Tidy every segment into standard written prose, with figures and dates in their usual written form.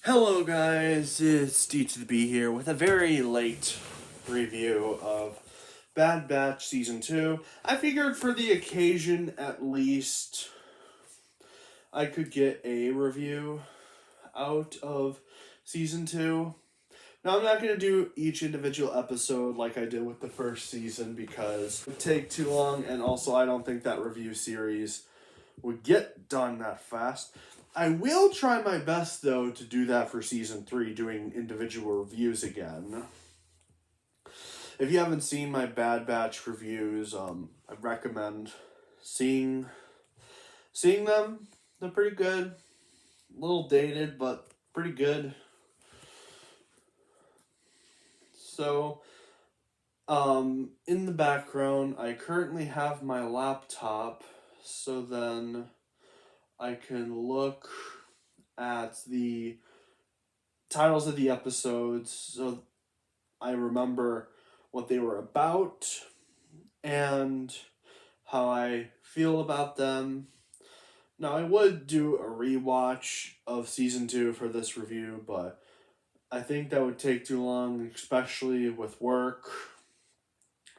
Hello guys, it's D to the B here with a very late review of Bad Batch Season 2. I figured for the occasion at least I could get a review out of Season 2. Now I'm not going to do each individual episode like I did with the first season because it would take too long, and also I don't think that review series would get done that fast. I will try my best, though, to do that for Season 3, doing individual reviews again. If you haven't seen my Bad Batch reviews, I recommend seeing them. They're pretty good. A little dated, but pretty good. So, in the background, I currently have my laptop, so then I can look at the titles of the episodes so I remember what they were about and how I feel about them. Now, I would do a rewatch of Season 2 for this review, but I think that would take too long, especially with work.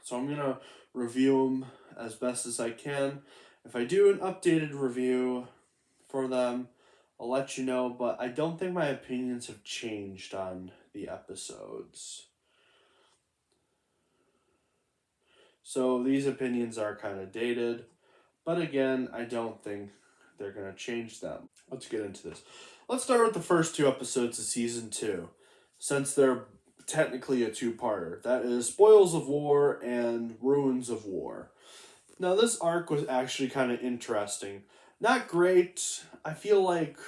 So I'm going to review them as best as I can. If I do an updated review for them, I'll let you know, but I don't think my opinions have changed on the episodes. So these opinions are kind of dated, but again, I don't think they're going to change them. Let's get into this. Let's start with the first two episodes of Season 2, since they're technically a two-parter. That is Spoils of War and Ruins of War. Now, this arc was actually kind of interesting. Not great. I feel like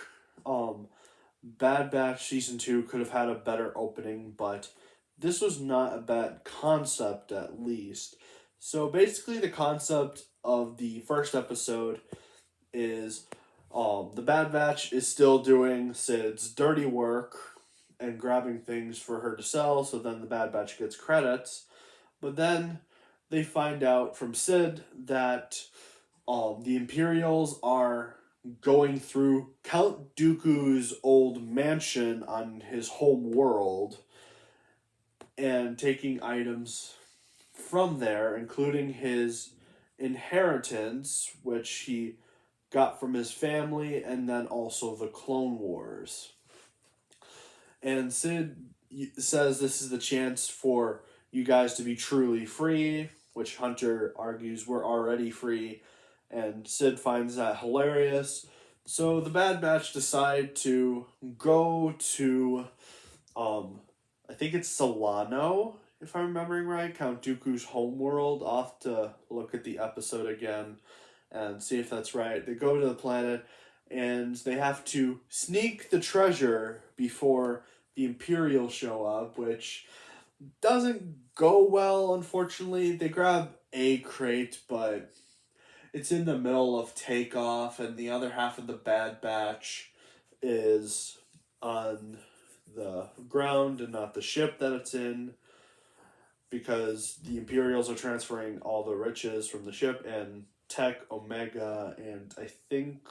Bad Batch Season 2 could have had a better opening, but this was not a bad concept, at least. So basically the concept of the first episode is the Bad Batch is still doing Sid's dirty work and grabbing things for her to sell, so then the Bad Batch gets credits. But then they find out from Sid that the Imperials are going through Count Dooku's old mansion on his home world and taking items from there, including his inheritance, which he got from his family, and then also the Clone Wars. And Sid says this is the chance for you guys to be truly free, which Hunter argues we're already free, and Sid finds that hilarious. So the Bad Batch decide to go to, I think it's Solano, if I'm remembering right, Count Dooku's homeworld. I'll have to look at the episode again and see if that's right. They go to the planet, and they have to sneak the treasure before the Imperials show up, which doesn't go well, unfortunately. They grab a crate, but it's in the middle of takeoff, and the other half of the Bad Batch is on the ground and not the ship that it's in, because the Imperials are transferring all the riches from the ship, and Tech, Omega, and I think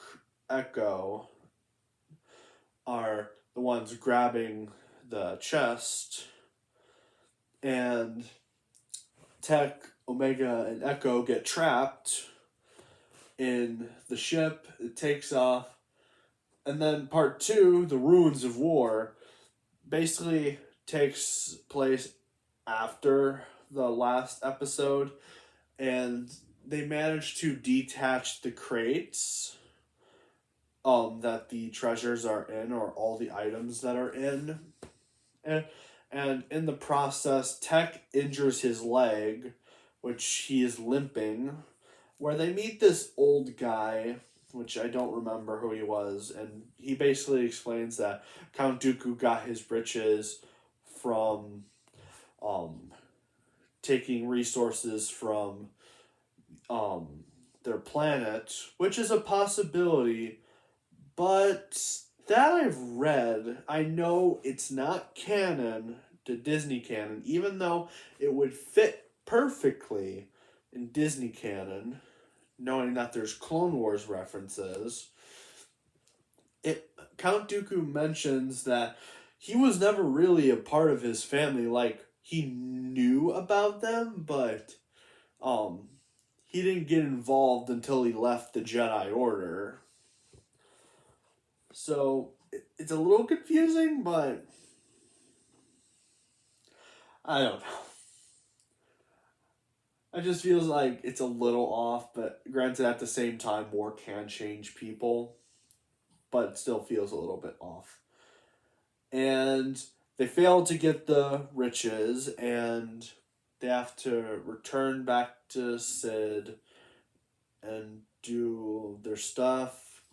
Echo are the ones grabbing the chest, and Tech, Omega, and Echo get trapped in the ship. It takes off, and then part 2, the Ruins of War, basically takes place after the last episode, and they manage to detach the crates that the treasures are in, or all the items that are in, and in the process, Tech injures his leg, which he is limping, where they meet this old guy, which I don't remember who he was, and he basically explains that Count Dooku got his riches from taking resources from their planet, which is a possibility, but that I've read, I know it's not canon to Disney canon, even though it would fit perfectly in Disney canon, knowing that there's Clone Wars references. Count Dooku mentions that he was never really a part of his family. Like, he knew about them, but he didn't get involved until he left the Jedi Order. So it's a little confusing, but I don't know. It just feels like it's a little off, but granted, at the same time, war can change people, but it still feels a little bit off. And they fail to get the riches, and they have to return back to Sid and do their stuff.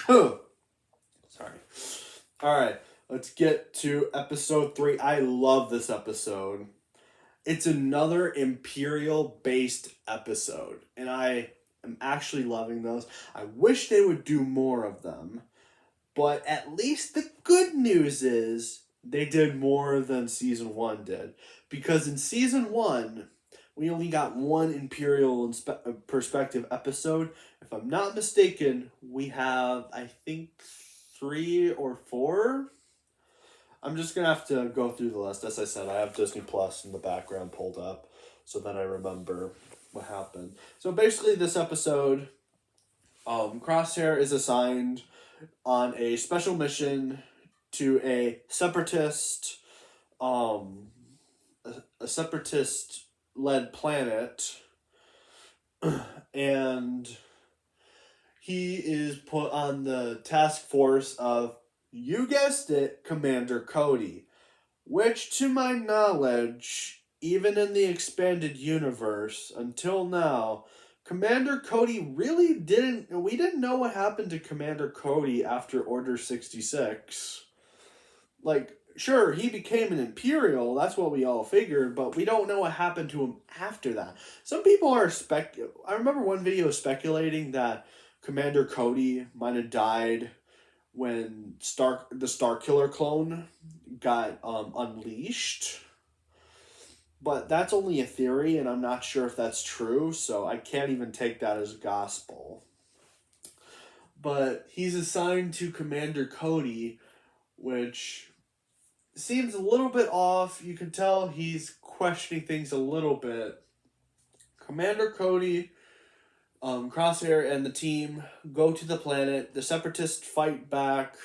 Sorry. Alright, let's get to episode 3. I love this episode. It's another Imperial-based episode, and I am actually loving those. I wish they would do more of them, but at least the good news is they did more than Season 1 did. Because in Season 1, we only got one Imperial perspective episode. If I'm not mistaken, we have, I think, 3 or 4. I'm just going to have to go through the list. As I said, I have Disney Plus in the background pulled up so that I remember what happened. So basically this episode, Crosshair is assigned on a special mission to a separatist, a separatist-led planet, and he is put on the task force of, you guessed it, Commander Cody, which, to my knowledge, even in the expanded universe, until now, Commander Cody we didn't know what happened to Commander Cody after Order 66. Like, sure, he became an Imperial, that's what we all figured, but we don't know what happened to him after that. Some people are I remember one video speculating that Commander Cody might have died when the Starkiller clone got unleashed. But that's only a theory, and I'm not sure if that's true, so I can't even take that as gospel. But he's assigned to Commander Cody, which seems a little bit off. You can tell he's questioning things a little bit. Commander Cody, Crosshair, and the team go to the planet. The Separatists fight back,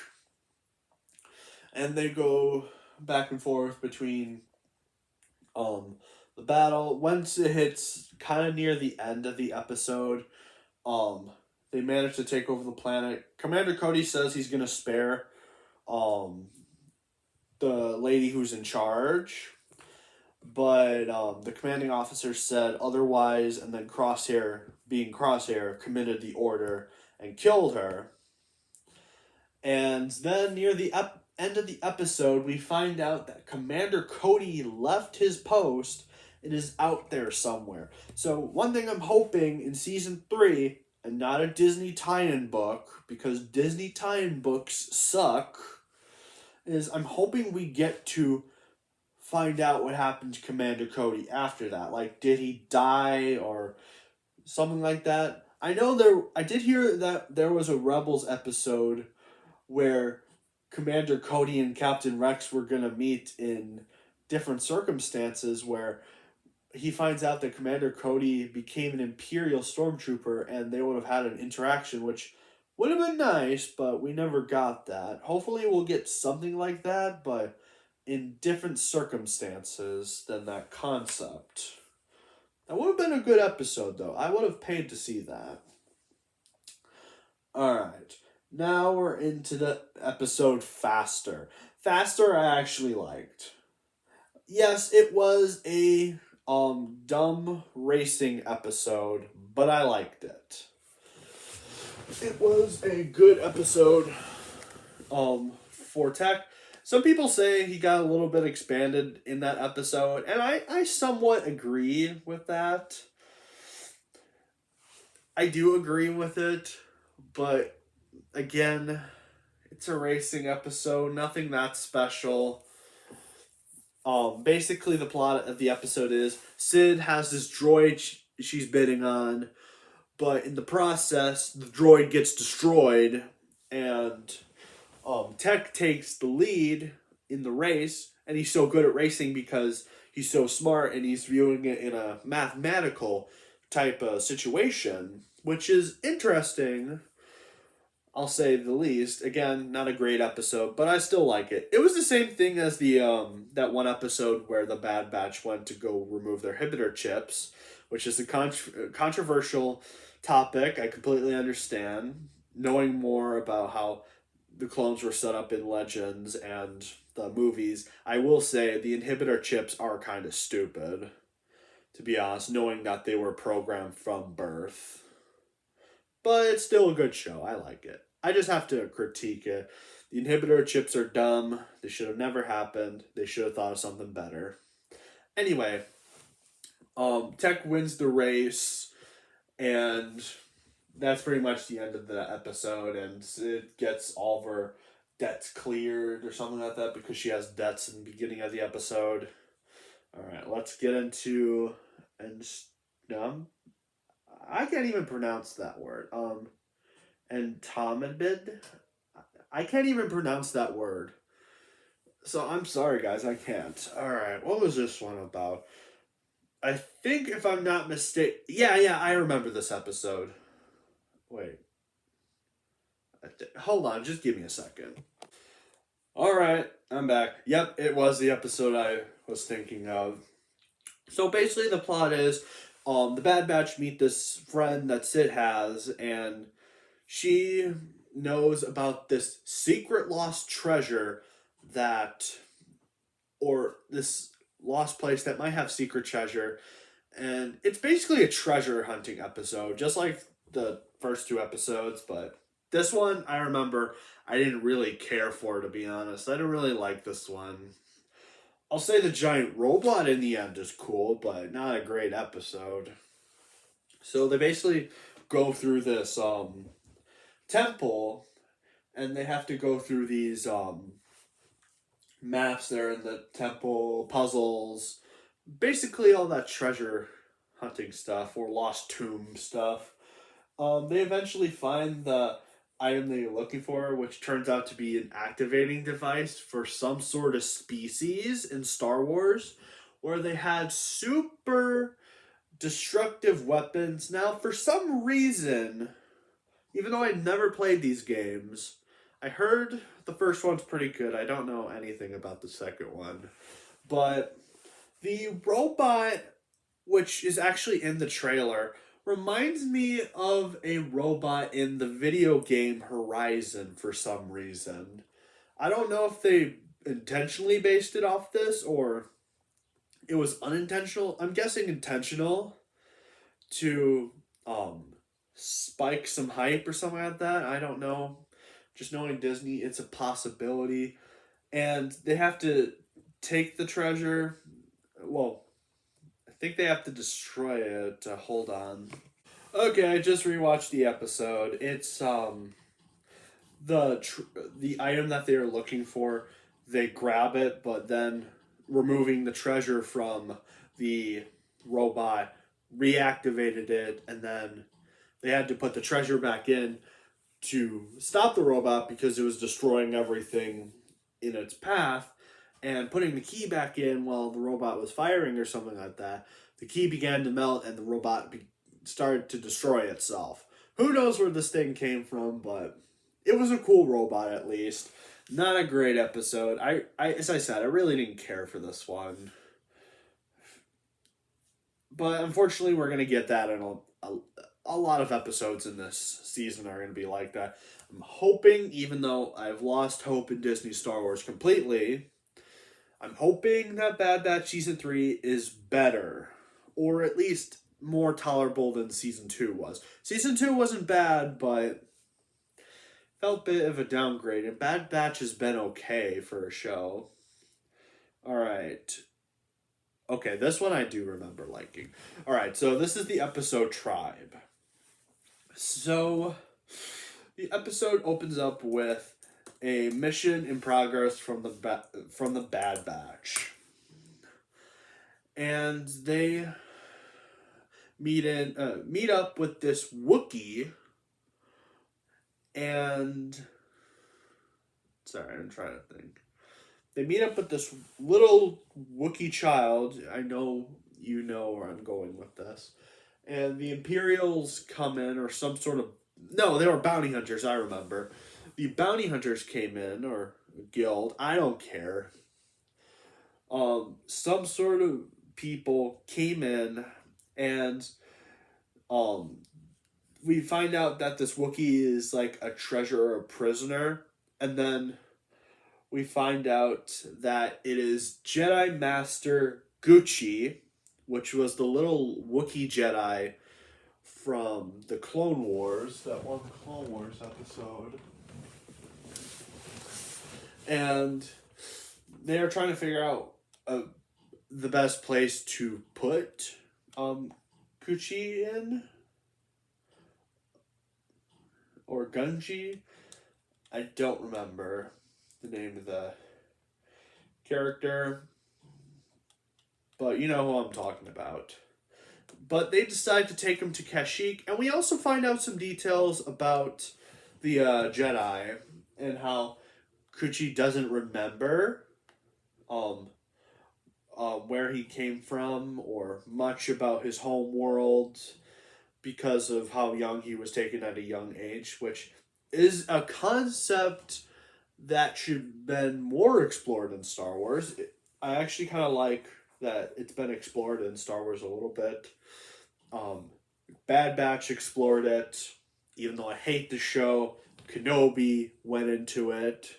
and they go back and forth between the battle. Once it hits kind of near the end of the episode, they manage to take over the planet. Commander Cody says he's going to spare the lady who's in charge, but the commanding officer said otherwise, and then Crosshair, being Crosshair, committed the order and killed her. And then near the end of the episode, we find out that Commander Cody left his post and is out there somewhere. So one thing I'm hoping in Season 3, and not a Disney tie-in book, because Disney tie-in books suck, is I'm hoping we get to find out what happened to Commander Cody after that. Like, did he die or something like that? I did hear that there was a Rebels episode where Commander Cody and Captain Rex were going to meet in different circumstances, where he finds out that Commander Cody became an Imperial stormtrooper and they would have had an interaction, which would have been nice, but we never got that. Hopefully we'll get something like that, but in different circumstances than that concept. That would have been a good episode, though. I would have paid to see that. Alright. Now we're into the episode Faster. Faster I actually liked. Yes, it was a dumb racing episode, but I liked it. It was a good episode for Tech. Some people say he got a little bit expanded in that episode, and I somewhat agree with that. I do agree with it, but again, it's a racing episode, nothing that special. Basically the plot of the episode is Sid has this droid she's bidding on, But in the process, the droid gets destroyed, and Tech takes the lead in the race, and he's so good at racing because he's so smart and he's viewing it in a mathematical type of situation, which is interesting. I'll say the least. Again, not a great episode, but I still like it. It was the same thing as the that one episode where the Bad Batch went to go remove their inhibitor chips, which is a controversial topic. I completely understand. Knowing more about how the clones were set up in Legends and the movies, I will say the inhibitor chips are kind of stupid, to be honest, knowing that they were programmed from birth. But it's still a good show. I like it. I just have to critique it. The inhibitor chips are dumb. They should have never happened. They should have thought of something better. Anyway, Tech wins the race, and that's pretty much the end of the episode, and it gets all of her debts cleared or something like that because she has debts in the beginning of the episode. Alright, let's get into I can't even pronounce that word. Entomobid? I can't even pronounce that word. So I'm sorry, guys, I can't. Alright, what was this one about? I think, if I'm not mistaken... Yeah, I remember this episode. Wait. Hold on, just give me a second. Alright, I'm back. Yep, it was the episode I was thinking of. So basically the plot is, the Bad Batch meet this friend that Sid has, and she knows about this secret lost treasure or this lost place that might have secret treasure, and it's basically a treasure hunting episode, just like the first two episodes, but this one, I remember, I didn't really care for, to be honest. I didn't really like this one. I'll say the giant robot in the end is cool, but not a great episode. So they basically go through this temple, and they have to go through these maps there in the temple, puzzles, basically all that treasure hunting stuff or lost tomb stuff. They eventually find the item they're looking for, which turns out to be an activating device for some sort of species in Star Wars, where they had super destructive weapons. Now, for some reason, even though I never played these games, I heard the first one's pretty good. I don't know anything about the second one. But the robot, which is actually in the trailer, reminds me of a robot in the video game Horizon for some reason. I don't know if they intentionally based it off this or it was unintentional. I'm guessing intentional to spike some hype or something like that. I don't know. Just knowing Disney, it's a possibility. And they have to take the treasure. Well, I think they have to destroy it. Hold on. Okay, I just rewatched the episode. It's the item that they are looking for. They grab it, but then removing the treasure from the robot reactivated it, and then they had to put the treasure back in to stop the robot because it was destroying everything in its path. And putting the key back in while the robot was firing or something like that, the key began to melt and the robot started to destroy itself. Who knows where this thing came from, but it was a cool robot at least. Not a great episode. As I said, I really didn't care for this one. But unfortunately, we're going to get that in a lot of episodes in this season are going to be like that. I'm hoping, even though I've lost hope in Disney Star Wars completely, I'm hoping that Bad Batch Season 3 is better. Or at least more tolerable than Season 2 was. Season 2 wasn't bad, but felt a bit of a downgrade. And Bad Batch has been okay for a show. Alright. Okay, this one I do remember liking. Alright, so this is the episode Tribe. So, the episode opens up with a mission in progress from the Bad Batch. And they meet up with this Wookiee, and sorry, I'm trying to think. They meet up with this little Wookiee child. I know you know where I'm going with this. And the Imperials come in, or some sort of... No, they were bounty hunters, I remember. The bounty hunters came in, or guild, I don't care. Some sort of people came in, and we find out that this Wookiee is like a treasure or a prisoner, and then we find out that it is Jedi Master Gucci, which was the little Wookiee Jedi from the Clone Wars, that one Clone Wars episode. And they're trying to figure out the best place to put Gucci in. Or Gunji. I don't remember the name of the character. But you know who I'm talking about. But they decide to take him to Kashyyyk, and we also find out some details about the Jedi and how Gucci doesn't remember where he came from or much about his home world because of how young he was taken at a young age, which is a concept that should have been more explored in Star Wars. I actually kind of like that it's been explored in Star Wars a little bit. Bad Batch explored it, even though I hate the show. Kenobi went into it.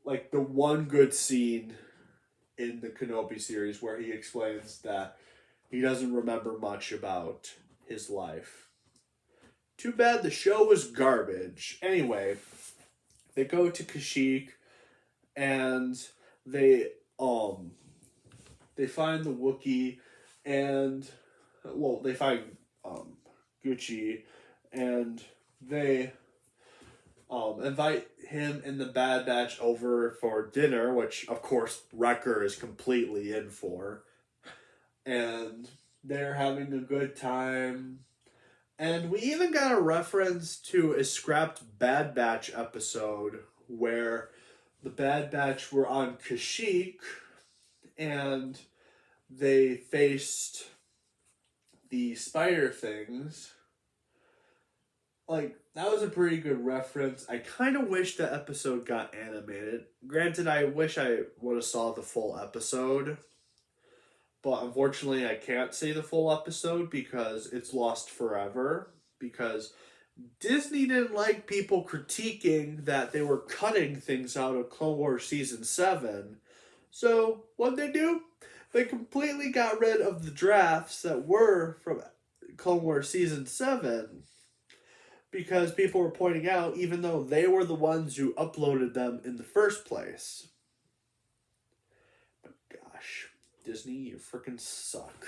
Like the one good scene in the Kenobi series where he explains that he doesn't remember much about his life. Too bad the show was garbage. Anyway, they go to Kashyyyk and they find the Wookiee and they find Gucci and they invite him and the Bad Batch over for dinner, which of course Wrecker is completely in for. And they're having a good time. And we even got a reference to a scrapped Bad Batch episode where the Bad Batch were on Kashyyyk and they faced the spider things. Like, that was a pretty good reference. I kind of wish the episode got animated. Granted, I wish I would have saw the full episode. But unfortunately, I can't see the full episode because it's lost forever. Because Disney didn't like people critiquing that they were cutting things out of Clone Wars Season 7. So, what'd they do? They completely got rid of the drafts that were from Clone Wars Season 7. Because people were pointing out, even though they were the ones who uploaded them in the first place. But gosh, Disney, you freaking suck.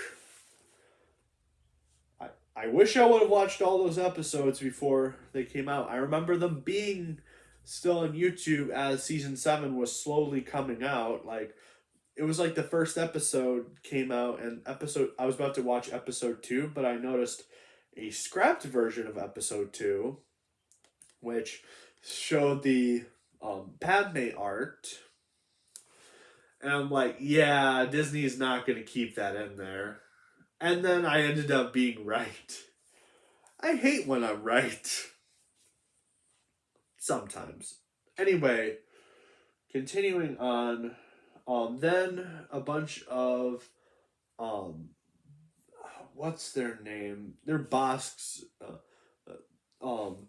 I wish I would have watched all those episodes before they came out. I remember them being still on YouTube as Season 7 was slowly coming out. Like, it was like the first episode came out, and I was about to watch episode 2, but I noticed a scrapped version of episode 2, which showed the Padme art. And I'm like, yeah, Disney is not going to keep that in there. And then I ended up being right. I hate when I'm right. Sometimes. Anyway, continuing on. Then a bunch of what's their name? They're Bosks. Hold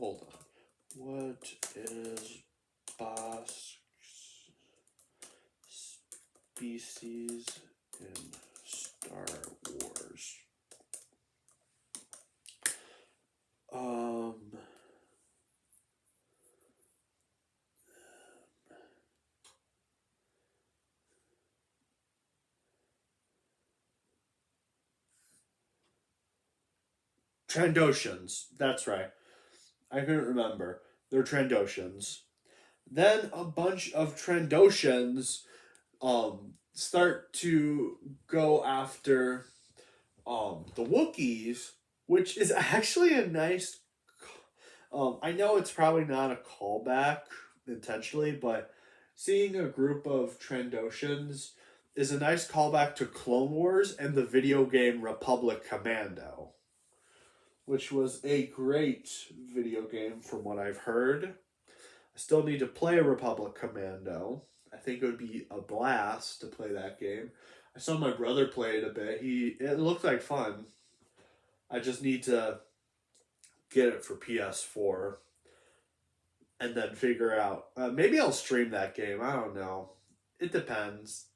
on. What is Bosk's species in Star Wars? Trandoshans. That's right. I couldn't remember. They're Trandoshans. Then a bunch of Trandoshans start to go after the Wookiees, which is actually a nice. I know it's probably not a callback intentionally, but seeing a group of Trandoshans is a nice callback to Clone Wars and the video game Republic Commando, which was a great video game from what I've heard. I still need to play Republic Commando. I think it would be a blast to play that game. I saw my brother play it a bit. It looked like fun. I just need to get it for PS4 and then figure out. Maybe I'll stream that game. I don't know. It depends.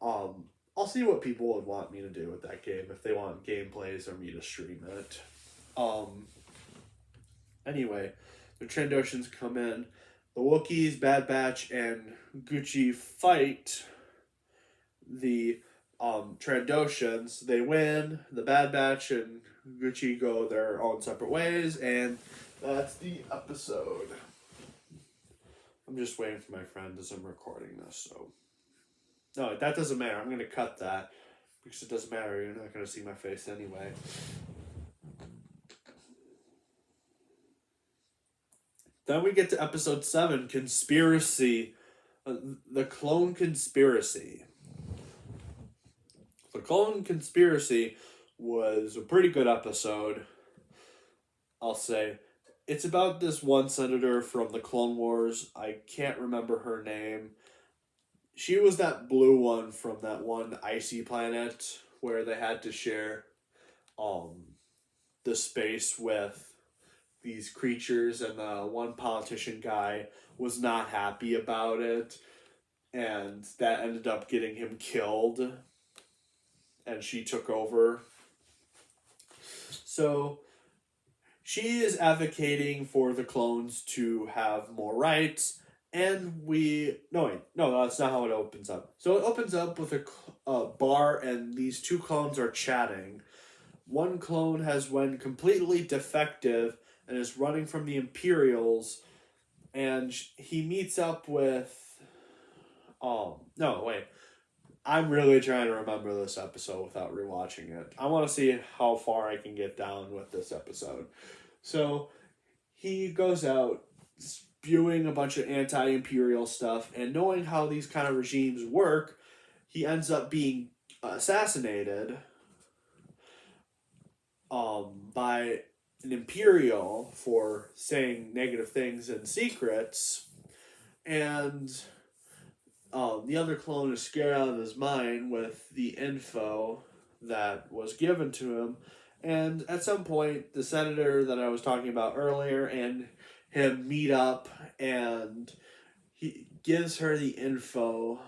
I'll see what people would want me to do with that game if they want gameplays or me to stream it. Anyway, the Trandoshans come in. The Wookiees, Bad Batch, and Gucci fight the Trandoshans. They win. The Bad Batch and Gucci go their own separate ways, and that's the episode. I'm just waiting for my friend as I'm recording this, so. No, that doesn't matter. I'm going to cut that because it doesn't matter. You're not going to see my face anyway. Then we get to episode 7, Conspiracy. The Clone Conspiracy. The Clone Conspiracy was a pretty good episode, I'll say. It's about this one senator from the Clone Wars. I can't remember her name. She was that blue one from that one icy planet where they had to share the space with these creatures, and the one politician guy was not happy about it, and that ended up getting him killed, and she took over. So she is advocating for the clones to have more rights, and no, that's not how it opens up. So it opens up with a bar, and these two clones are chatting. One clone has went completely defective and is running from the Imperials, and he meets up with I'm really trying to remember this episode without rewatching it. I want to see how far I can get down with this episode. So he goes out spewing a bunch of anti-imperial stuff, and knowing how these kind of regimes work, he ends up being assassinated by an Imperial for saying negative things in secrets, and the other clone is scared out of his mind with the info that was given to him, and at some point, the senator that I was talking about earlier and him meet up, and he gives her the info,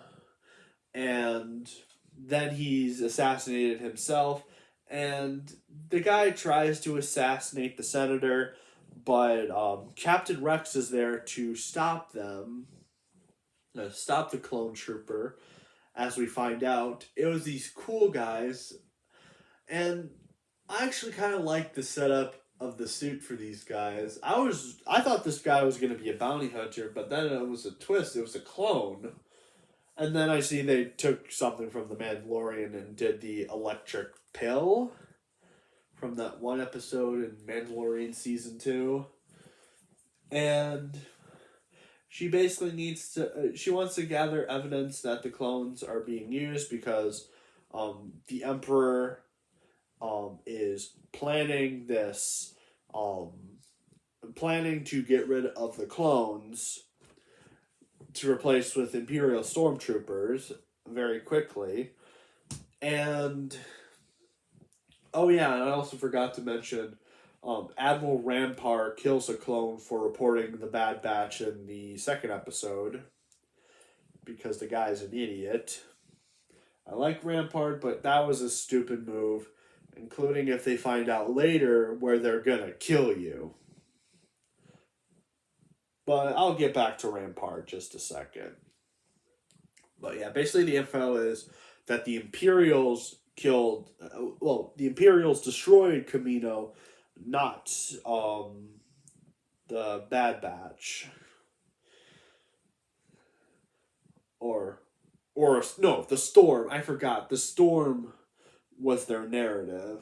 and then he's assassinated himself, and the guy tries to assassinate the senator, but Captain Rex is there to stop them, stop the clone trooper. As we find out, it was these cool guys, and I actually kind of liked the setup of the suit for these guys. I thought this guy was going to be a bounty hunter, but then it was a twist. It was a clone. And then I see they took something from The Mandalorian and did the electric pill from that one episode in Mandalorian Season 2. And she basically she wants to gather evidence that the clones are being used because the Emperor is planning planning to get rid of the clones to replace with Imperial stormtroopers very quickly. And and I also forgot to mention Admiral Rampar kills a clone for reporting the Bad Batch in the second episode because the guy's an idiot. I like Rampart, but that was a stupid move, including if they find out later where they're gonna kill you. But I'll get back to Rampart just a second. But yeah, basically the info is that the Imperials the Imperials destroyed Camino, not the Bad Batch. Or Or, no, the Storm. I forgot. The Storm was their narrative.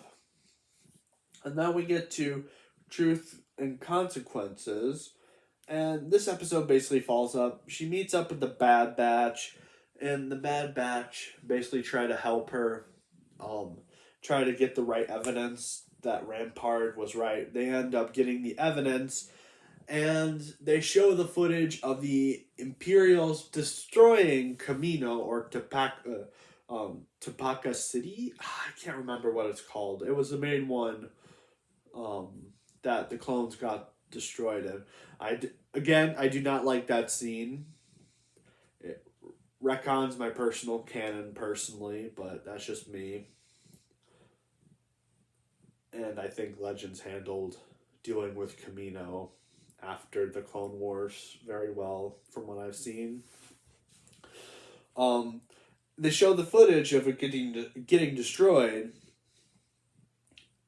And now we get to Truth and Consequences. And this episode basically follows up. She meets up with the Bad Batch. And the Bad Batch basically try to help her try to get the right evidence that Rampart was right. They end up getting the evidence, and they show the footage of the Imperials destroying Camino or Tapaka City. I can't remember what it's called. It was the main one that the clones got destroyed in. I do not like that scene. It retcons my personal canon personally, but that's just me. And I think Legends handled dealing with Camino after the Clone Wars very well from what I've seen. They show the footage of it getting destroyed,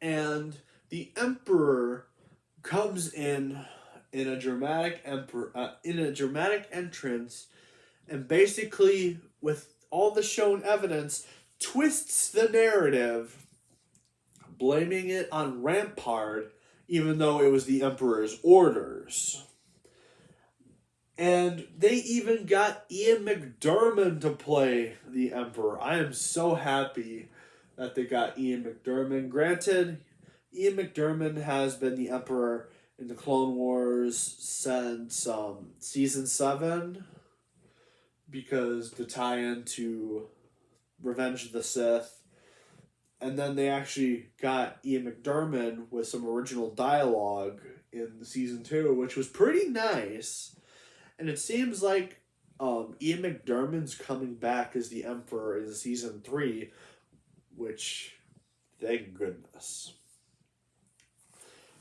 and the Emperor comes in a dramatic entrance, and basically with all the shown evidence twists the narrative, blaming it on Rampart, even though it was the Emperor's orders. And they even got Ian McDiarmid to play the Emperor. I am so happy that they got Ian McDiarmid. Granted, Ian McDiarmid has been the Emperor in the Clone Wars since Season 7, because the tie-in to Revenge of the Sith. And then they actually got Ian McDiarmid with some original dialogue in Season 2, which was pretty nice. And it seems like Ian McDiarmid's coming back as the Emperor in Season 3, which, thank goodness.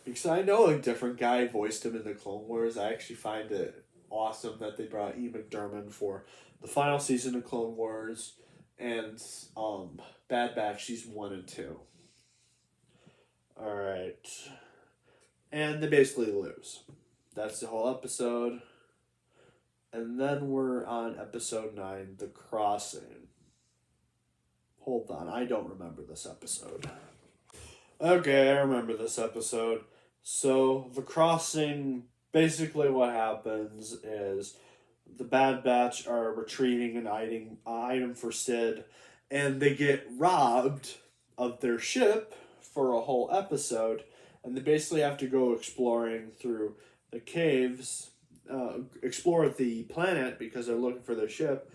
Because I know a different guy voiced him in the Clone Wars. I actually find it awesome that they brought Ian McDiarmid for the final season of Clone Wars and Bad Batch Season 1 and 2. Alright. And they basically lose. That's the whole episode. And then we're on episode 9, The Crossing. Hold on, I don't remember this episode. Okay, I remember this episode. So, The Crossing, basically what happens is the Bad Batch are retrieving an item for Sid, and they get robbed of their ship for a whole episode, and they basically have to go exploring through the caves, explore the planet because they're looking for their ship,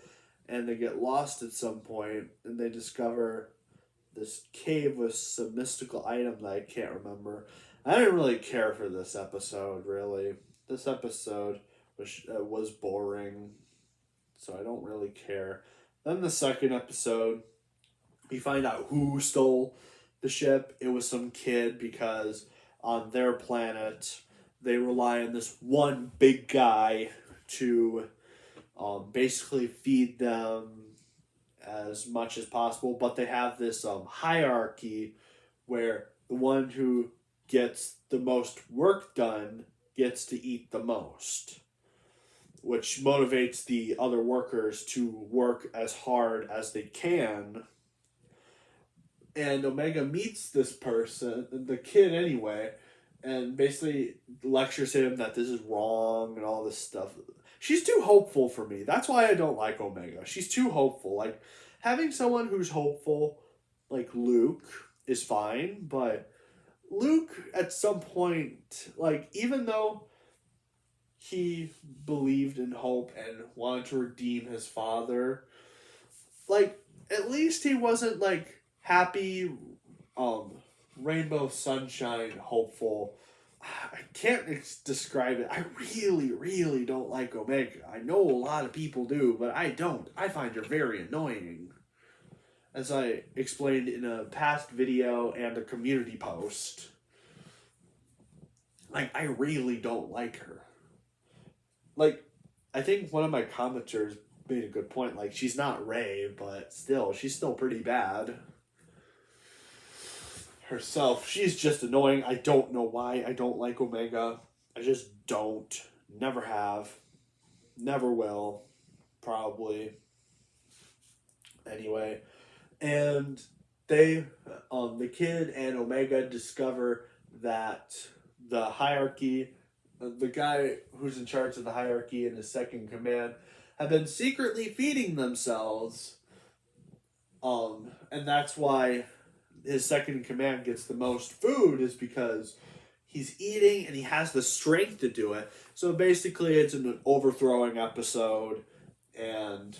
and they get lost at some point, and they discover this cave with some mystical item that I can't remember. I didn't really care for this episode, really. This episode was boring, so I don't really care. Then the second episode, we find out who stole the ship. It was some kid, because on their planet, they rely on this one big guy to basically feed them as much as possible, but they have this hierarchy where the one who gets the most work done gets to eat the most, which motivates the other workers to work as hard as they can. And Omega meets this person, the kid anyway, and basically lectures him that this is wrong and all this stuff. She's too hopeful for me. That's why I don't like Omega. She's too hopeful. Like, having someone who's hopeful, like Luke, is fine, but Luke, at some point, like, even though he believed in hope and wanted to redeem his father, like, at least he wasn't, like, happy, rainbow sunshine hopeful. I can't describe it. I really, really don't like Omega. I know a lot of people do, but I don't. I find her very annoying. As I explained in a past video and a community post. Like, I really don't like her. Like, I think one of my commenters made a good point. Like, she's not Rey, but still, she's still pretty bad herself. She's just annoying. I don't know why I don't like Omega. I just don't. Never have. Never will. Probably. anyway. And they, the kid and Omega discover that the hierarchy, the guy who's in charge of the hierarchy and his second command, have been secretly feeding themselves. And that's why his second in command gets the most food, is because he's eating and he has the strength to do it. So basically, it's an overthrowing episode, and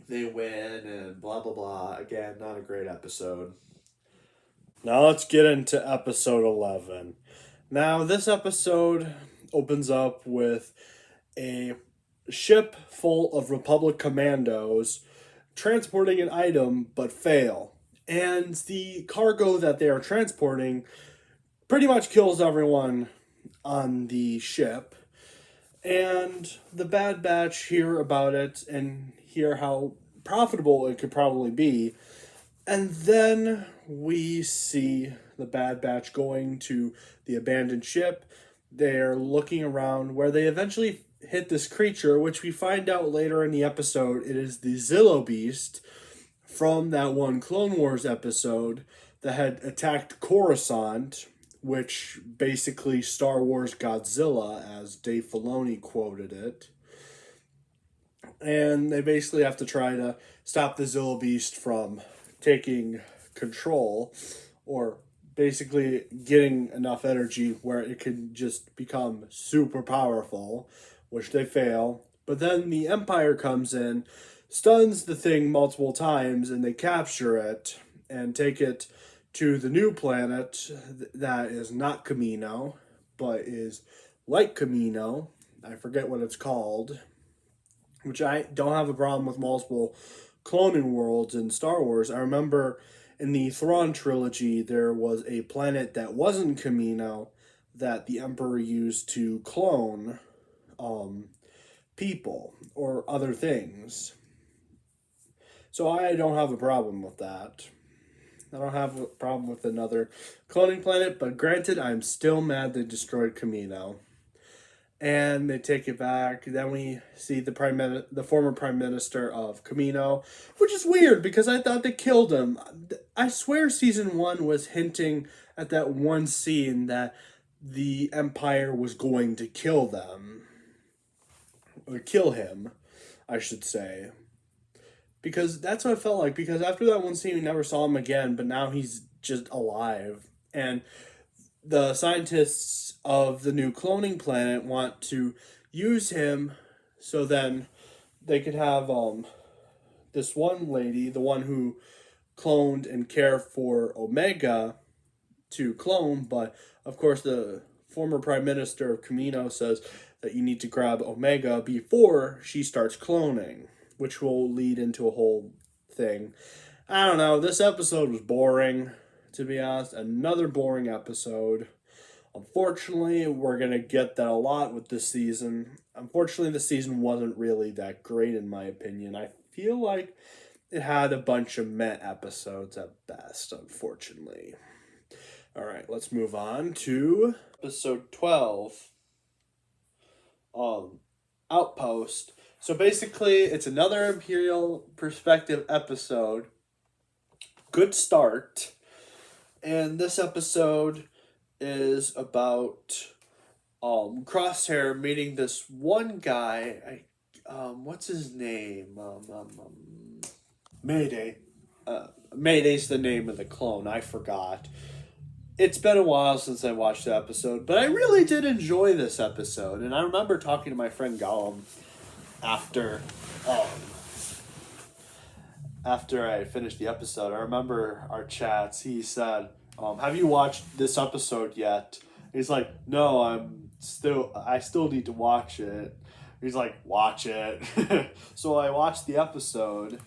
they win, and blah blah blah. Again, not a great episode. Now let's get into episode 11. Now, this episode opens up with a ship full of Republic commandos transporting an item but fail. And the cargo that they are transporting pretty much kills everyone on the ship. And the Bad Batch hear about it and hear how profitable it could probably be. And then we see the Bad Batch going to the abandoned ship. They're looking around where they eventually hit this creature, which we find out later in the episode it is the Zillo Beast from that one Clone Wars episode that had attacked Coruscant, which basically Star Wars Godzilla, as Dave Filoni quoted it. And they basically have to try to stop the Zillo Beast from taking control, or basically getting enough energy where it can just become super powerful, which they fail. But then the Empire comes in, stuns the thing multiple times, and they capture it and take it to the new planet that is not Kamino, but is like Kamino. I forget what it's called, which I don't have a problem with multiple cloning worlds in Star Wars. I remember in the Thrawn trilogy, there was a planet that wasn't Kamino that the Emperor used to clone people or other things. So I don't have a problem with that. I don't have a problem with another cloning planet, but granted, I'm still mad they destroyed Kamino. And they take it back. Then we see the former prime minister of Kamino, which is weird because I thought they killed him. I swear season 1 was hinting at that one scene that the Empire was going to kill them. Or kill him, I should say. Because that's what it felt like. Because after that one scene, we never saw him again, but now he's just alive. And the scientists of the new cloning planet want to use him so then they could have this one lady, the one who cloned and cared for Omega, to clone, but of course the former prime minister of Kamino says that you need to grab Omega before she starts cloning, which will lead into a whole thing. I don't know, this episode was boring, to be honest. Another boring episode. Unfortunately, we're going to get that a lot with this season. Unfortunately, the season wasn't really that great in my opinion. I feel like it had a bunch of meh episodes at best, unfortunately. Alright, let's move on to episode 12. Outpost. So basically, it's another Imperial Perspective episode. Good start. And this episode is about Crosshair meeting this one guy. What's his name? Mayday. Mayday's the name of the clone. I forgot. It's been a while since I watched the episode, but I really did enjoy this episode. And I remember talking to my friend Gollum after I finished the episode. I remember our chats. He said, have you watched this episode yet? He's like, no, I still need to watch it. He's like, watch it. So I watched the episode,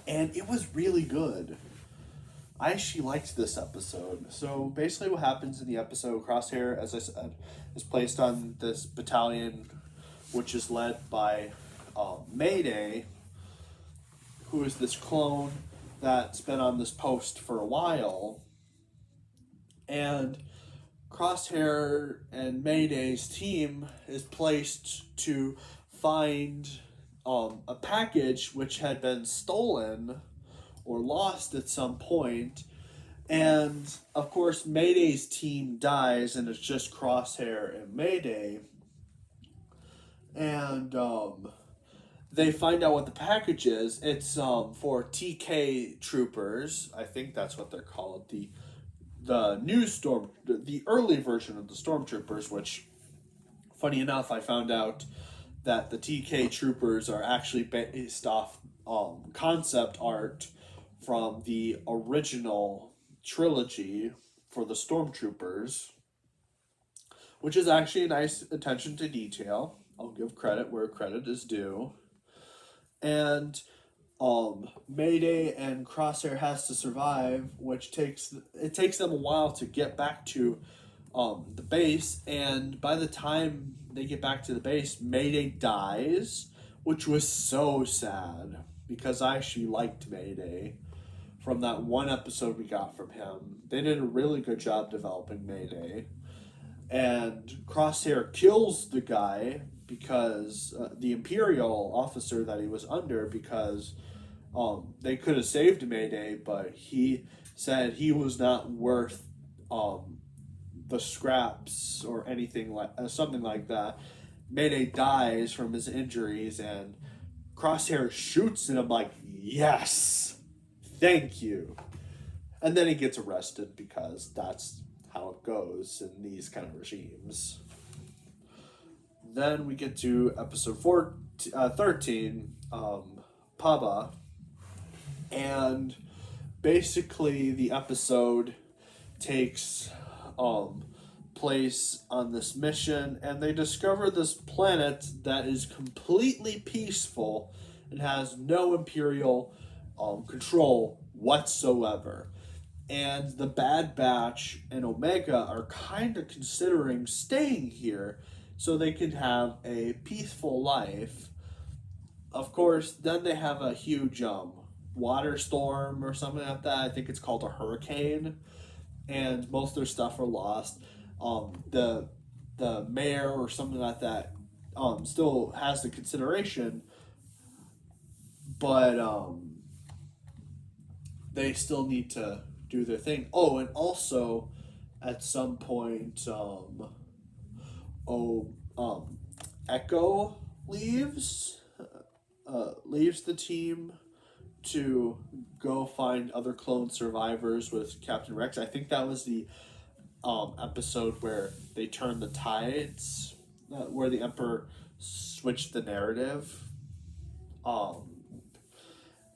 and it was really good. I actually liked this episode. So basically what happens in the episode, Crosshair, as I said, is placed on this battalion, which is led by Mayday, who is this clone that's been on this post for a while. And Crosshair and Mayday's team is placed to find a package which had been stolen or lost at some point. And of course, Mayday's team dies, and it's just Crosshair and Mayday. And they find out what the package is. It's for TK troopers. I think that's what they're called. The new the early version of the stormtroopers. Which, funny enough, I found out that the TK troopers are actually based off concept art from the original trilogy for the stormtroopers, which is actually a nice attention to detail. I'll give credit where credit is due. And Mayday and Crosshair has to survive, which takes them a while to get back to the base. And by the time they get back to the base, Mayday dies, which was so sad because I actually liked Mayday from that one episode we got from him. They did a really good job developing Mayday. And Crosshair kills the guy because the Imperial officer that he was under, because they could have saved Mayday, but he said he was not worth the scraps or anything like something like that. Mayday dies from his injuries, and Crosshair shoots at him like, yes, thank you. And then he gets arrested because that's how it goes in these kind of regimes. Then we get to episode 13, Paba. And basically the episode takes place on this mission, and they discover this planet that is completely peaceful and has no Imperial control whatsoever. And the Bad Batch and Omega are kind of considering staying here so they can have a peaceful life. Of course, then they have a huge water storm or something like that. I think it's called a hurricane, and most of their stuff are lost. The mayor or something like that still has the consideration, but they still need to do their thing. Oh, and also at some point, Echo leaves the team to go find other clone survivors with Captain Rex. I think that was the episode where they turned the tides, where the Emperor switched the narrative.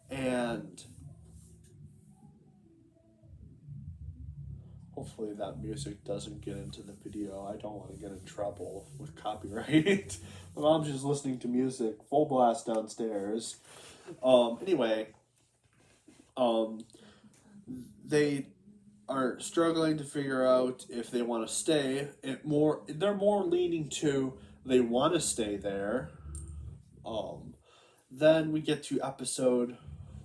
And hopefully that music doesn't get into the video. I don't want to get in trouble with copyright. My mom's just listening to music full blast downstairs. Anyway, they are struggling to figure out if they want to stay. They're more leaning to they want to stay there. Then we get to episode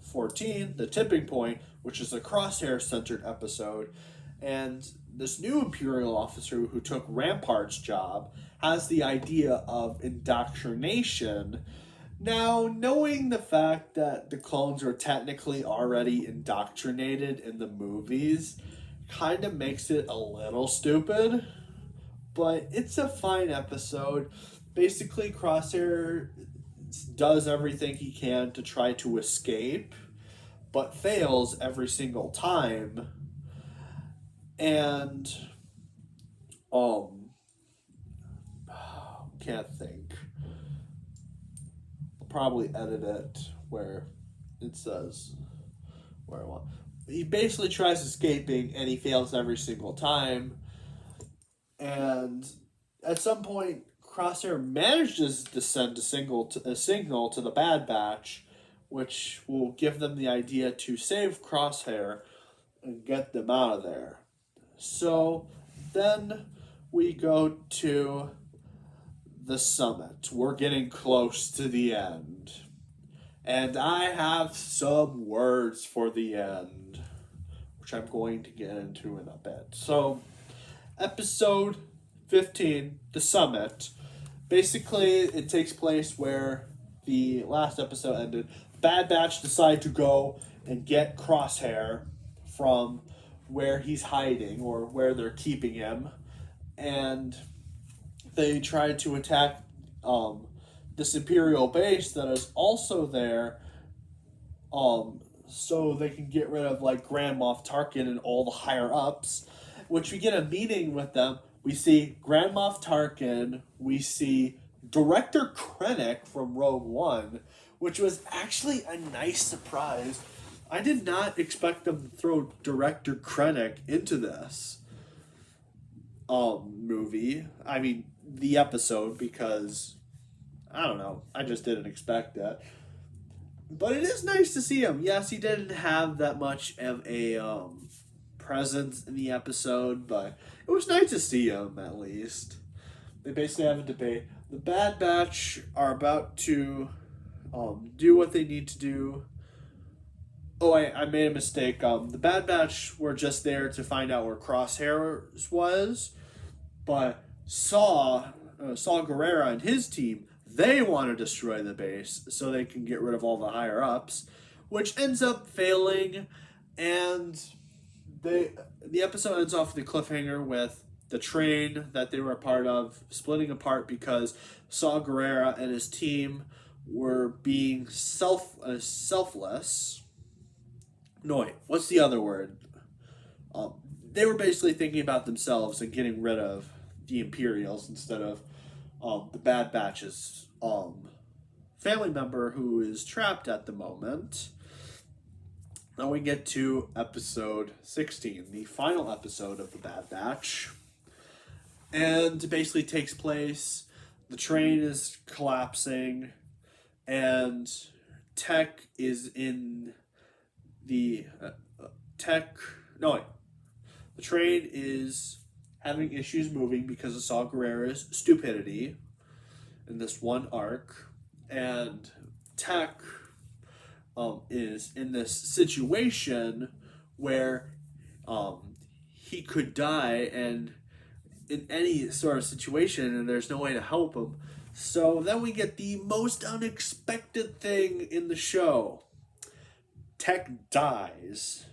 14, The Tipping Point, which is a Crosshair-centered episode. And this new Imperial officer who took Rampart's job has the idea of indoctrination. Now, knowing the fact that the clones are technically already indoctrinated in the movies kind of makes it a little stupid, but it's a fine episode. Basically, Crosshair does everything he can to try to escape, but fails every single time. And can't think. I'll probably edit it where it says where I want. He basically tries escaping and he fails every single time. And at some point, Crosshair manages to send a signal to the Bad Batch, which will give them the idea to save Crosshair and get them out of there. So then we go to the summit. We're getting close to the end. And I have some words for the end, which I'm going to get into in a bit. So, episode 15, The Summit. Basically, it takes place where the last episode ended, Bad Batch decide to go and get Crosshair from where he's hiding or where they're keeping him, and they tried to attack this Imperial base that is also there, so they can get rid of like Grand Moff Tarkin and all the higher ups. Which we get a meeting with them. We see Grand Moff Tarkin. We see Director Krennic from Rogue One, which was actually a nice surprise. I did not expect them to throw Director Krennic into this movie. I mean, the episode, because I don't know. I just didn't expect that. But it is nice to see him. Yes, he didn't have that much of a presence in the episode, but it was nice to see him at least. They basically have a debate. The Bad Batch are about to do what they need to do. Oh, I made a mistake. The Bad Batch were just there to find out where Crosshairs was, but Saw Gerrera and his team, they want to destroy the base so they can get rid of all the higher ups, which ends up failing, and the episode ends off with a cliffhanger with the train that they were a part of splitting apart because Saw Gerrera and his team were being selfless. No, wait, what's the other word? They were basically thinking about themselves and getting rid of the Imperials instead of the Bad Batch's family member who is trapped at the moment. Now we get to episode 16, the final episode of the Bad Batch. And it basically takes place, the train is collapsing, and Tech is in the the train is having issues moving because of Saw Gerrera's stupidity in this one arc, and Tech is in this situation where he could die, and in any sort of situation, and there's no way to help him. So then we get the most unexpected thing in the show. Tech dies.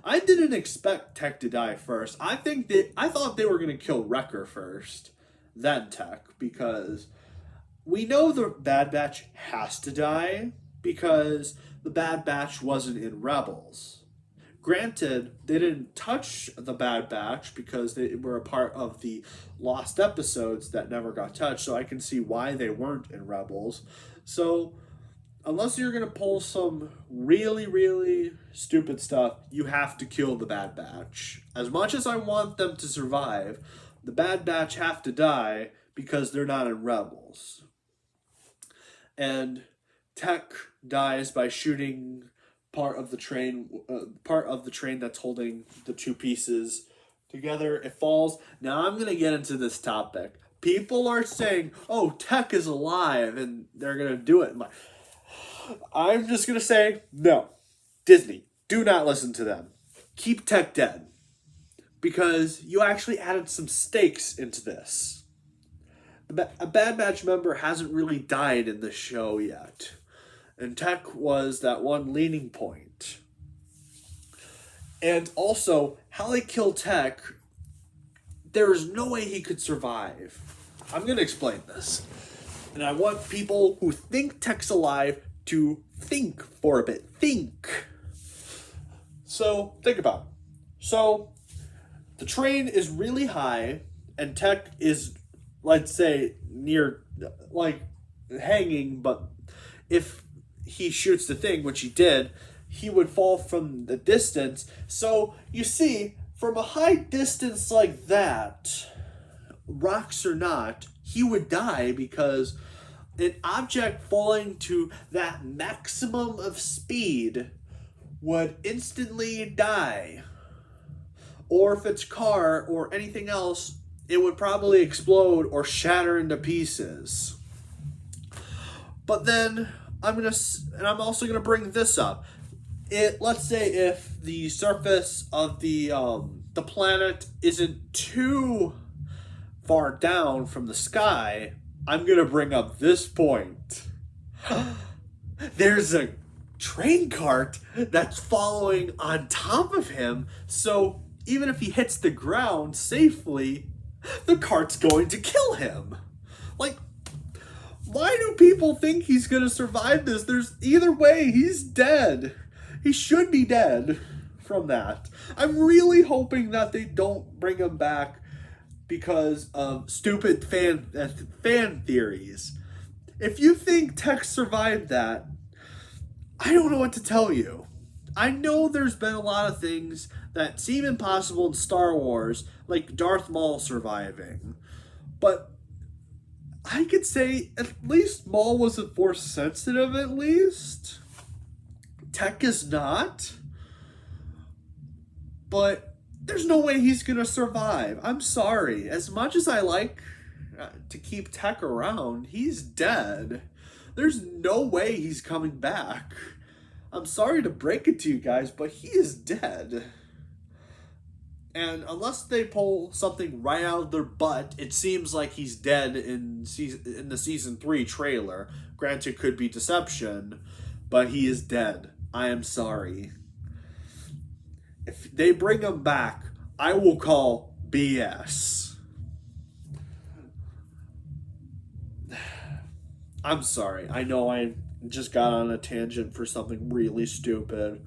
I didn't expect Tech to die first. I thought they were going to kill Wrecker first, then Tech, because we know the Bad Batch has to die because the Bad Batch wasn't in Rebels. Granted, they didn't touch the Bad Batch because they were a part of the lost episodes that never got touched, so I can see why they weren't in Rebels. So, unless you're going to pull some really, really stupid stuff, you have to kill the Bad Batch. As much as I want them to survive, the Bad Batch have to die because they're not in Rebels. And Tech dies by shooting part of the train that's holding the two pieces together. It falls. Now I'm going to get into this topic. People are saying, oh, Tech is alive, and they're going to do it. I'm just going to say, no. Disney, do not listen to them. Keep Tech dead. Because you actually added some stakes into this. A Bad Batch member hasn't really died in the show yet. And Tech was that one leaning point. And also, how they kill Tech, there is no way he could survive. I'm going to explain this. And I want people who think Tech's alive to think for a bit. Think. So, think about it. So, the train is really high, and Tech is, let's say, near, like, hanging, but if he shoots the thing, which he did, he would fall from the distance. So, you see, from a high distance like that, rocks or not, he would die because an object falling to that maximum of speed would instantly die. Or if it's car or anything else, it would probably explode or shatter into pieces. But then I'm also gonna bring this up. Let's say if the surface of the planet isn't too far down from the sky, I'm gonna bring up this point. There's a train cart that's following on top of him, so even if he hits the ground safely, the cart's going to kill him. Like, why do people think he's gonna survive this? There's either way, he's dead. He should be dead from that. I'm really hoping that they don't bring him back because of stupid fan theories. If you think Tech survived that, I don't know what to tell you. I know there's been a lot of things that seem impossible in Star Wars, like Darth Maul surviving. But I could say at least Maul wasn't force sensitive, at least. Tech is not. But there's no way he's going to survive. I'm sorry. As much as I like to keep Tech around, he's dead. There's no way he's coming back. I'm sorry to break it to you guys, but he is dead. And unless they pull something right out of their butt, it seems like he's dead in the season 3 trailer. Granted, could be deception, but he is dead. I am sorry. If they bring him back, I will call BS. I'm sorry. I know I just got on a tangent for something really stupid,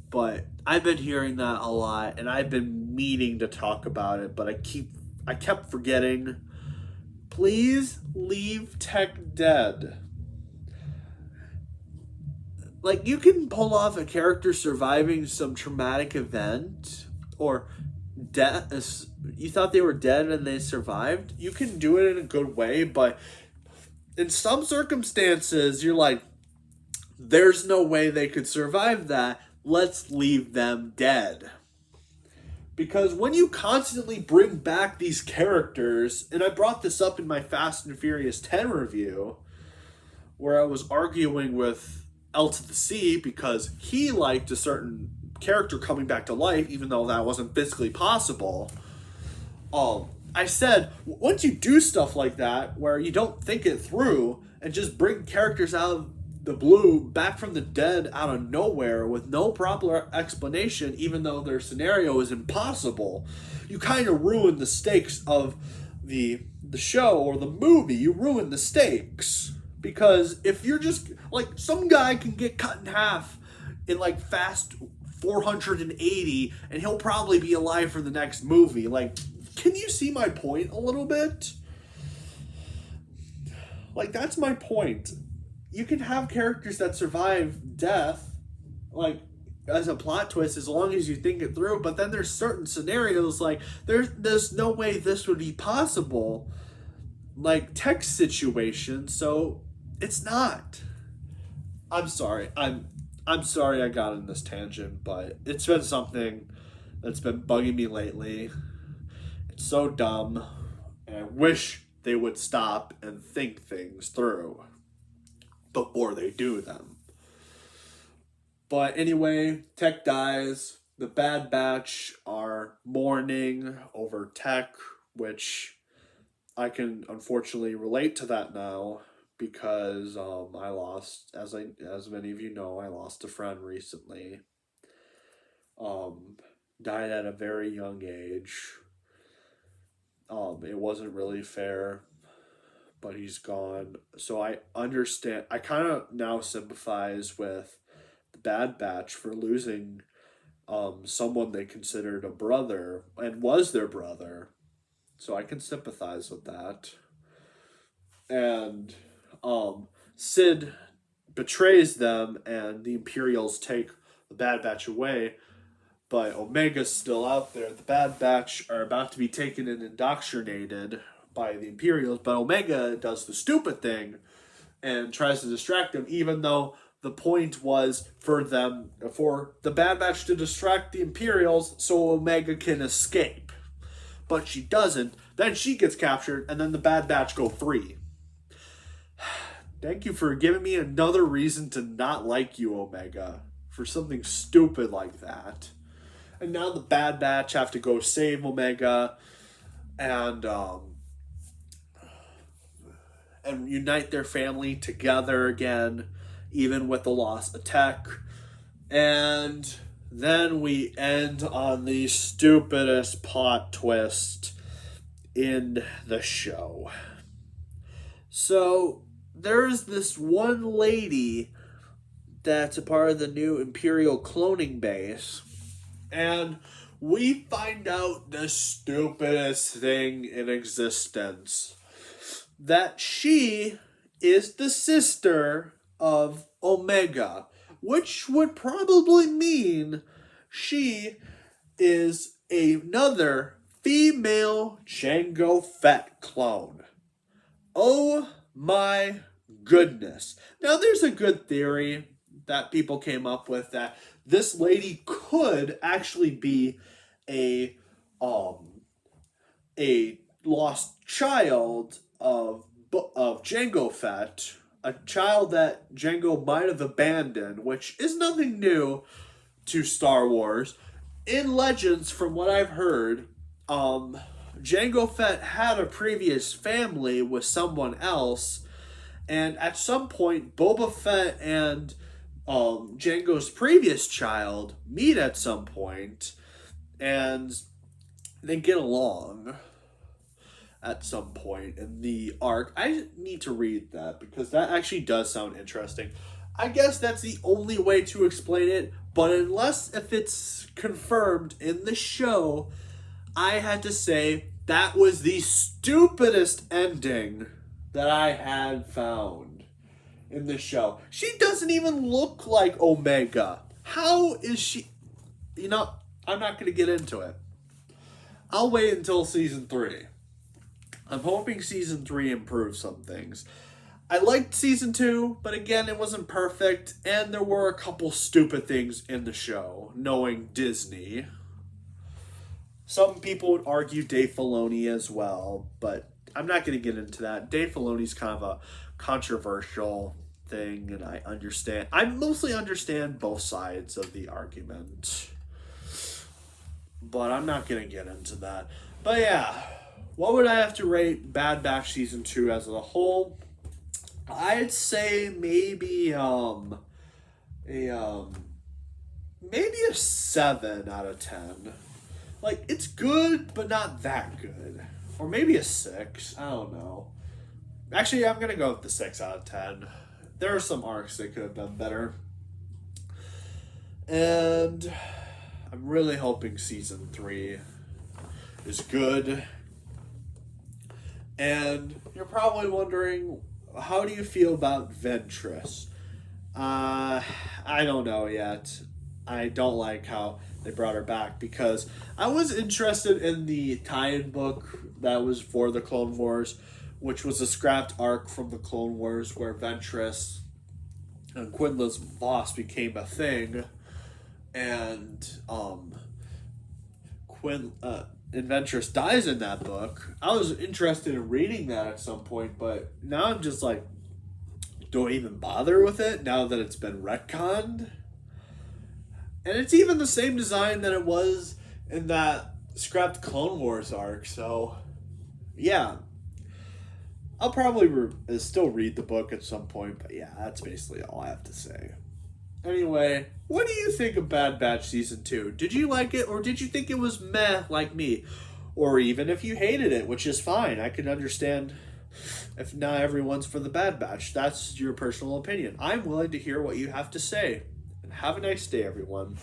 but I've been hearing that a lot, and I've been meaning to talk about it, but I kept forgetting. Please leave Tech dead. Like, you can pull off a character surviving some traumatic event, or death. You thought they were dead and they survived. You can do it in a good way, but in some circumstances, you're like, there's no way they could survive that. Let's leave them dead. Because when you constantly bring back these characters, and I brought this up in my Fast and Furious 10 review, where I was arguing with L to the C because he liked a certain character coming back to life, even though that wasn't physically possible. I said, once you do stuff like that, where you don't think it through, and just bring characters out of the blue, back from the dead out of nowhere, with no proper explanation, even though their scenario is impossible, you kind of ruin the stakes of the show or the movie. You ruin the stakes. Because if you're just, like, some guy can get cut in half in, like, Fast 480, and he'll probably be alive for the next movie. Like, can you see my point a little bit? Like, that's my point. You can have characters that survive death, like, as a plot twist, as long as you think it through, but then there's certain scenarios, like, there's no way this would be possible, like, Tech's situation, so it's not. I'm sorry. I'm sorry I got in this tangent, but it's been something that's been bugging me lately. It's so dumb, and I wish they would stop and think things through before they do them. But anyway, Tech dies. The Bad Batch are mourning over Tech, which I can unfortunately relate to that now, because I lost, as many of you know, I lost a friend recently. Died at a very young age. It wasn't really fair, but he's gone. So I understand. I kind of now sympathize with the Bad Batch for losing someone they considered a brother and was their brother. So I can sympathize with that. And Sid betrays them, and the Imperials take the Bad Batch away, but Omega's still out there. The Bad Batch are about to be taken and indoctrinated by the Imperials, but Omega does the stupid thing and tries to distract them, even though the point was for the Bad Batch to distract the Imperials so Omega can escape. But she doesn't. Then she gets captured, and then the Bad Batch go free. Thank you for giving me another reason to not like you, Omega, for something stupid like that. And now the Bad Batch have to go save Omega, and and unite their family together again, even with the loss of Tech. And then we end on the stupidest plot twist in the show. So there's this one lady that's a part of the new Imperial cloning base, and we find out the stupidest thing in existence. That she is the sister of Omega, which would probably mean she is another female Jango Fett clone. Oh my goodness. Now there's a good theory that people came up with that this lady could actually be a lost child of Jango Fett, a child that Jango might have abandoned, which is nothing new to Star Wars. In Legends, from what I've heard, Jango Fett had a previous family with someone else, and at some point, Boba Fett and Jango's previous child meet at some point, and they get along at some point in the arc. I need to read that because that actually does sound interesting. I guess that's the only way to explain it, but if it's confirmed in the show, I had to say that was the stupidest ending that I had found in the show. She doesn't even look like Omega. How is she? I'm not going to get into it. I'll wait until season 3. I'm hoping season 3 improves some things. I liked season 2, but again, it wasn't perfect, and there were a couple stupid things in the show, knowing Disney. Some people would argue Dave Filoni as well, but I'm not going to get into that. Dave Filoni's kind of a controversial thing, and I mostly understand both sides of the argument, but I'm not going to get into that. But yeah, what would I have to rate Bad Batch Season 2 as a whole? I'd say maybe a 7 out of 10. Like, it's good, but not that good. Or maybe a 6. I don't know. Actually, I'm going to go with the 6 out of 10. There are some arcs that could have done better. And I'm really hoping season 3 is good. And you're probably wondering, how do you feel about Ventress? I don't know yet. I don't like how they brought her back because I was interested in the tie-in book that was for the Clone Wars, which was a scrapped arc from the Clone Wars where Ventress and Quinlan's boss became a thing, and Ventress dies in that book. I was interested in reading that at some point, but now I'm just like, do I even bother with it now that it's been retconned? And it's even the same design that it was in that scrapped Clone Wars arc, so yeah. I'll probably still read the book at some point, but yeah, that's basically all I have to say. Anyway, what do you think of Bad Batch Season 2? Did you like it, or did you think it was meh like me? Or even if you hated it, which is fine. I can understand if not everyone's for the Bad Batch. That's your personal opinion. I'm willing to hear what you have to say. And have a nice day, everyone.